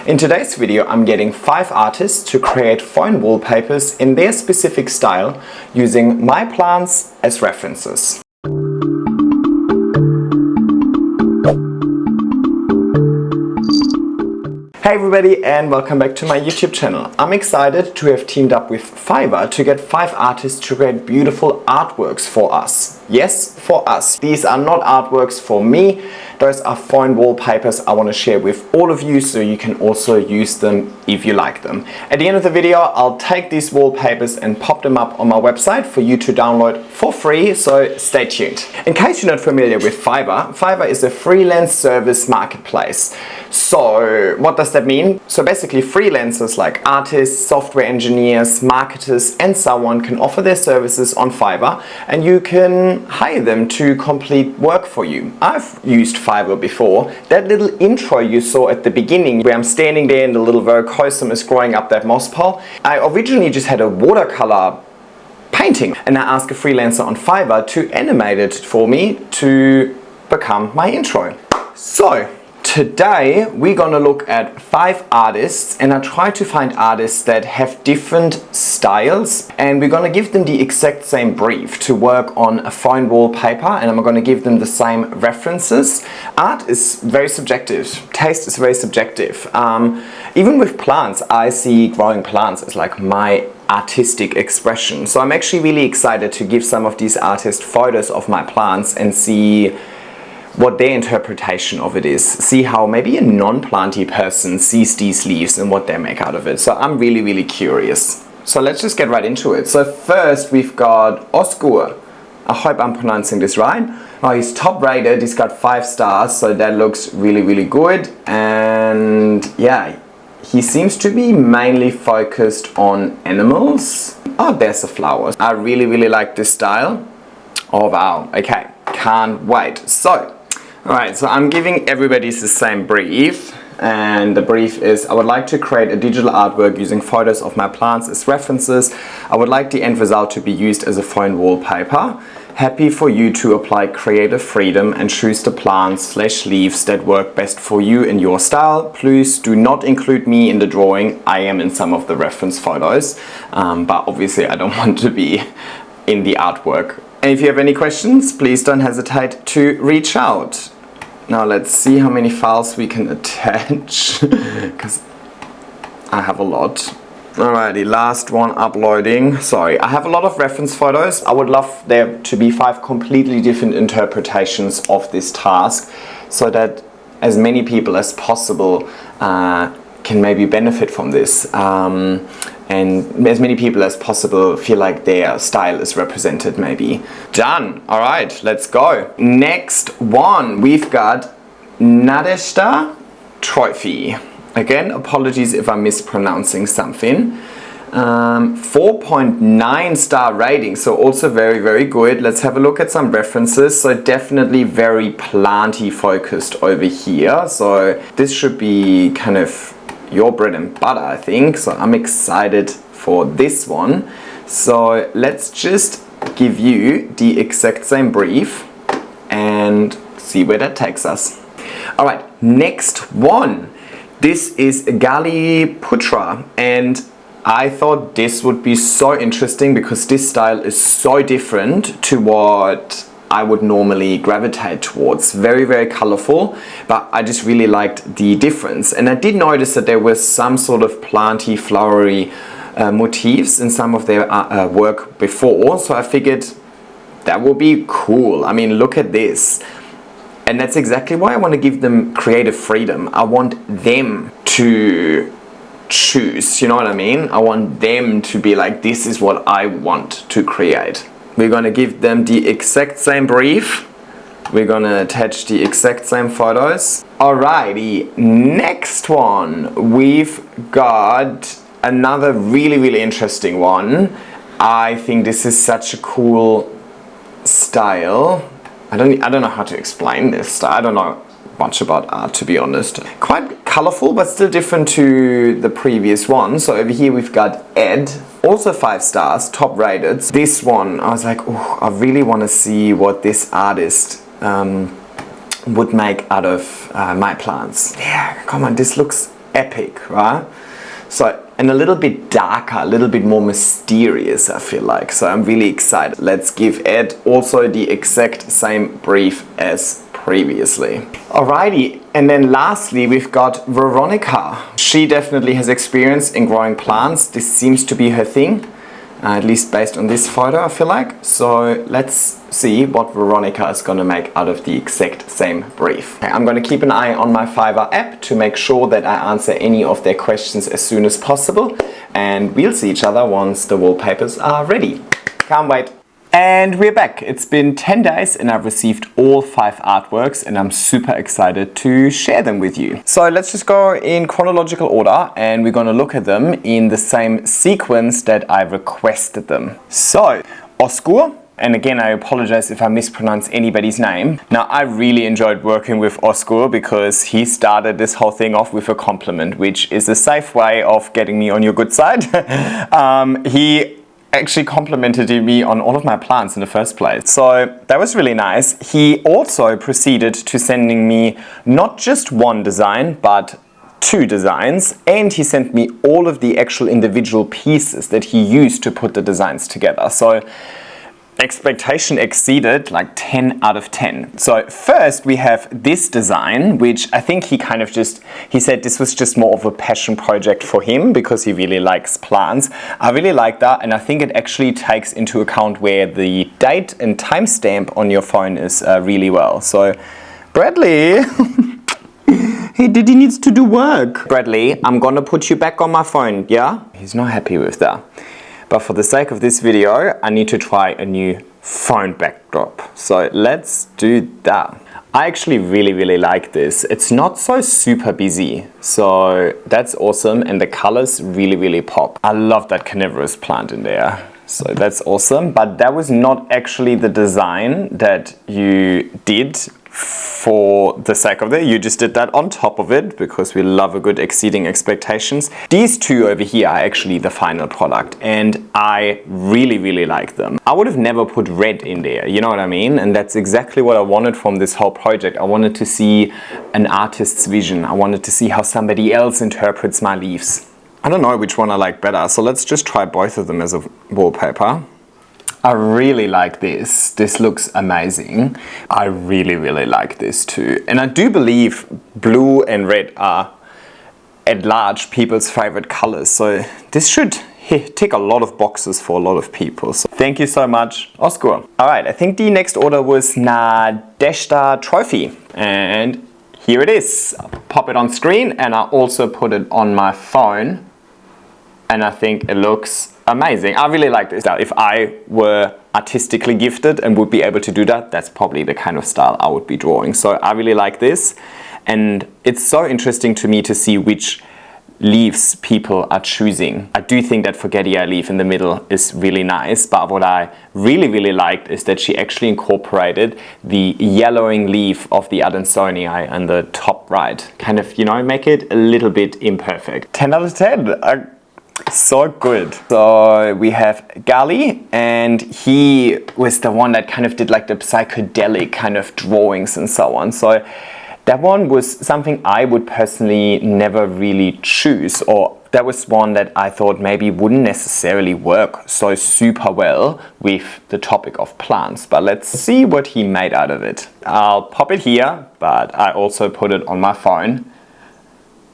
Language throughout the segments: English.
In today's video, I'm getting 5 artists to create foreign wallpapers in their specific style using my plants as references. Hey everybody and welcome back to my YouTube channel. I'm excited to have teamed up with Fiverr to get 5 artists to create beautiful artworks for us. Yes, for us. These are not artworks for me. Those are foreign wallpapers I want to share with all of you so you can also use them if you like them. At the end of the video, I'll take these wallpapers and pop them up on my website for you to download for free, so stay tuned. In case you're not familiar with Fiverr, Fiverr is a freelance service marketplace. So what does that mean? So basically freelancers like artists, software engineers, marketers and so on can offer their services on Fiverr and you can hire them to complete work for you. I've used Fiverr before. That little intro you saw at the beginning where I'm standing there and the little verkosum is growing up that moss pole, I originally just had a watercolor painting and I asked a freelancer on Fiverr to animate it for me to become my intro. So today we're gonna look at 5 artists and I try to find artists that have different styles and we're gonna give them the exact same brief to work on a foreign wallpaper and I'm gonna give them the same references. Art is very subjective, taste is very subjective. Even with plants, I see growing plants as like my artistic expression. So I'm actually really excited to give some of these artists photos of my plants and see what their interpretation of it is. See how maybe a non-planty person sees these leaves and what they make out of it. So I'm really curious. So let's just get right into it. So first we've got Osgur. I hope I'm pronouncing this right. Oh, he's top rated, he's got 5 stars, so that looks really good. And yeah, he seems to be mainly focused on animals. Oh, there's the flowers. I really like this style. Oh wow, okay, can't wait. So alright, so I'm giving everybody the same brief and the brief is I would like to create a digital artwork using photos of my plants as references. I would like the end result to be used as a foreign wallpaper. Happy for you to apply creative freedom and choose the plants/leaves that work best for you and your style. Please do not include me in the drawing. I am in some of the reference photos, but obviously I don't want to be in the artwork. And if you have any questions, please don't hesitate to reach out. Now let's see how many files we can attach, because I have a lot. Alrighty, last one uploading. Sorry, I have a lot of reference photos. I would love there to be 5 completely different interpretations of this task so that as many people as possible can maybe benefit from this. And as many people as possible feel like their style is represented maybe. Done. All right, let's go. Next one, we've got Nadezhda Trophy. Again, apologies if I'm mispronouncing something. 4.9 star rating, so also very good. Let's have a look at some references. So definitely very planty focused over here. So this should be kind of your bread and butter, I think. So I'm excited for this one. So let's just give you the exact same brief and see where that takes us. All right, next one. This is Galiputra and I thought this would be so interesting because this style is so different to what I would normally gravitate towards. Very colorful, but I just really liked the difference. And I did notice that there was some sort of planty, flowery motifs in some of their work before, so I figured that would be cool. I mean, look at this. And that's exactly why I want to give them creative freedom. I want them to choose, you know what I mean? I want them to be like, this is what I want to create. We're gonna give them the exact same brief. We're gonna attach the exact same photos. Alrighty, next one. We've got another really interesting one. I think this is such a cool style. I don't know how to explain this. I don't know much about art, to be honest. Quite colorful, but still different to the previous one. So over here we've got Ed, also 5 stars, top rated. This one, I was like, oh, I really want to see what this artist would make out of my plants. Yeah, come on, this looks epic, right? So, and a little bit darker, a little bit more mysterious, I feel like. So I'm really excited. Let's give Ed also the exact same brief as previously. Alrighty, and then lastly we've got Veronica. She definitely has experience in growing plants. This seems to be her thing. At least based on this photo, I feel like. So let's see what Veronica is going to make out of the exact same brief. Okay, I'm going to keep an eye on my Fiverr app to make sure that I answer any of their questions as soon as possible. And we'll see each other once the wallpapers are ready. Can't wait. And we're back. It's been 10 days and I've received all 5 artworks and I'm super excited to share them with you. So let's just go in chronological order and we're going to look at them in the same sequence that I requested them. So, Oscar, and again I apologize if I mispronounce anybody's name. Now I really enjoyed working with Oscar because he started this whole thing off with a compliment, which is a safe way of getting me on your good side. He actually complimented me on all of my plants in the first place. So that was really nice. He also proceeded to sending me not just one design, but 2 designs, and he sent me all of the actual individual pieces that he used to put the designs together. So expectation exceeded, like 10 out of 10. So first we have this design, which I think he kind of he said this was just more of a passion project for him because he really likes plants. I really like that, and I think it actually takes into account where the date and timestamp on your phone is really well. So Bradley, hey, Diddy needs to do work. Bradley, I'm gonna put you back on my phone, yeah? He's not happy with that. But for the sake of this video, I need to try a new phone backdrop. So let's do that. I actually really like this. It's not so super busy, so that's awesome, and the colors really pop. I love that carnivorous plant in there. So that's awesome, but that was not actually the design that you did for the sake of it. You just did that on top of it because we love a good exceeding expectations. These 2 over here are actually the final product and I really like them. I would have never put red in there, you know what I mean? And that's exactly what I wanted from this whole project. I wanted to see an artist's vision. I wanted to see how somebody else interprets my leaves. I don't know which one I like better, so let's just try both of them as a wallpaper. I really like this. This looks amazing. I really like this too. And I do believe blue and red are at large people's favorite colors. So this should tick a lot of boxes for a lot of people. So thank you so much, Oscar. All right, I think the next order was Nadezhda Trophy. And here it is. I'll pop it on screen and I also put it on my phone. And I think it looks amazing. I really like this style. If I were artistically gifted and would be able to do that, that's probably the kind of style I would be drawing. So I really like this. And it's so interesting to me to see which leaves people are choosing. I do think that Forgetii leaf in the middle is really nice, but what I really liked is that she actually incorporated the yellowing leaf of the Adansonii on the top right. Kind of, you know, make it a little bit imperfect. 10 out of 10. So good. So we have Gali, and he was the one that kind of did like the psychedelic kind of drawings and so on. So that one was something I would personally never really choose, or that was one that I thought maybe wouldn't necessarily work so super well with the topic of plants. But let's see what he made out of it. I'll pop it here, but I also put it on my phone.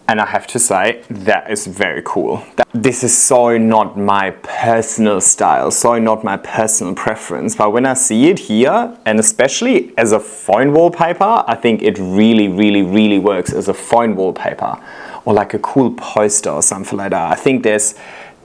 And I have to say, that is very cool. This is so not my personal style, so not my personal preference. But when I see it here, and especially as a phone wallpaper, I think it really works as a phone wallpaper. Or like a cool poster or something like that. I think there's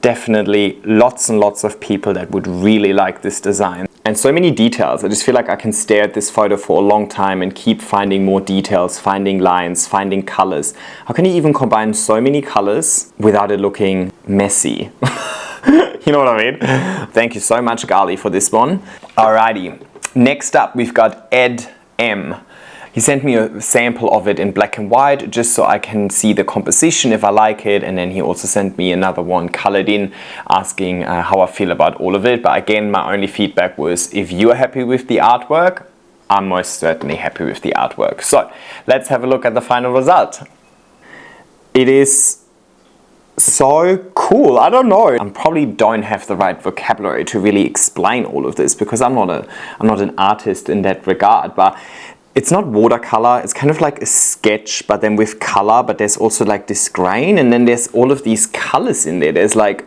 definitely lots and lots of people that would really like this design. And so many details. I just feel like I can stare at this photo for a long time and keep finding more details, finding lines, finding colors. How can you even combine so many colors without it looking messy? You know what I mean? Thank you so much, Gali, for this one. Alrighty, next up we've got Ed M. He sent me a sample of it in black and white just so I can see the composition if I like it, and then he also sent me another one colored in asking how I feel about all of it. But again, my only feedback was if you're happy with the artwork, I'm most certainly happy with the artwork. So let's have a look at the final result. it is so cool. I don't know. I probably don't have the right vocabulary to really explain all of this because I'm not an artist in that regard, but it's not watercolor. It's kind of like a sketch, but then with color, but there's also like this grain, and then there's all of these colors in there. There's like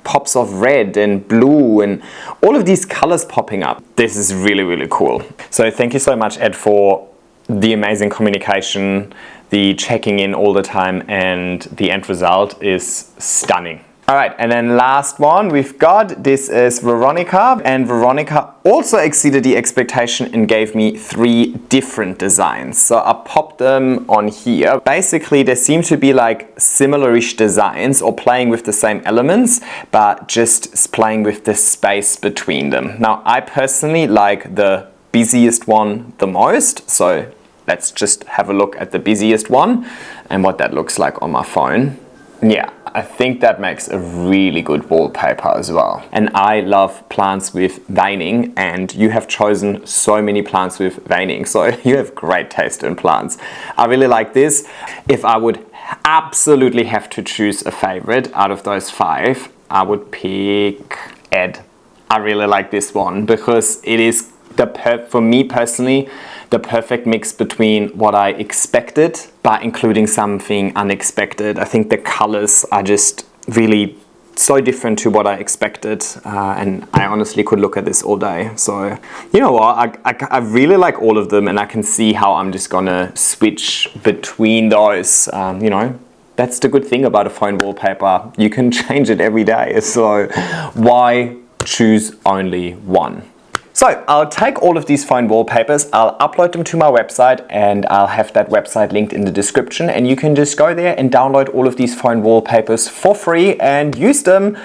pops of red and blue and all of these colors popping up. This is really, really cool. So thank you so much, Ed, for the amazing communication, the checking in all the time, and the end result is stunning. All right, and then last one we've got, this is Veronica, and Veronica also exceeded the expectation and gave me 3 different designs. So I popped them on here. Basically, there seem to be like similar-ish designs or playing with the same elements, but just playing with the space between them. Now, I personally like the busiest one the most, so let's just have a look at the busiest one and what that looks like on my phone. Yeah, I think that makes a really good wallpaper as well. And I love plants with veining, and you have chosen so many plants with veining, so you have great taste in plants. I really like this. If I would absolutely have to choose a favorite out of those 5, I would pick Ed. I really like this one because it is for me personally, the perfect mix between what I expected, but including something unexpected. I think the colors are just really so different to what I expected, and I honestly could look at this all day. So, you know what, I really like all of them, and I can see how I'm just gonna switch between those, you know. That's the good thing about a phone wallpaper. You can change it every day, so why choose only one? So I'll take all of these phone wallpapers, I'll upload them to my website, and I'll have that website linked in the description, and you can just go there and download all of these phone wallpapers for free and use them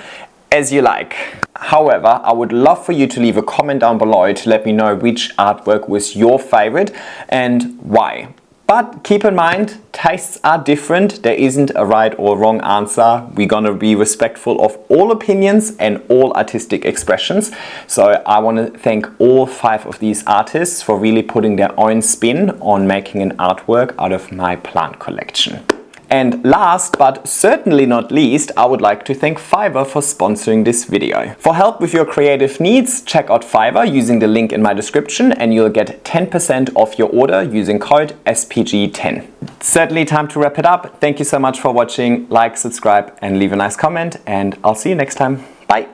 as you like. However, I would love for you to leave a comment down below to let me know which artwork was your favorite and why. But keep in mind, tastes are different. There isn't a right or wrong answer. We're gonna be respectful of all opinions and all artistic expressions. So I wanna thank all 5 of these artists for really putting their own spin on making an artwork out of my plant collection. And last but certainly not least, I would like to thank Fiverr for sponsoring this video. For help with your creative needs, check out Fiverr using the link in my description, and you'll get 10% off your order using code SPG10. Certainly time to wrap it up. Thank you so much for watching. Like, subscribe, and leave a nice comment, and I'll see you next time. Bye.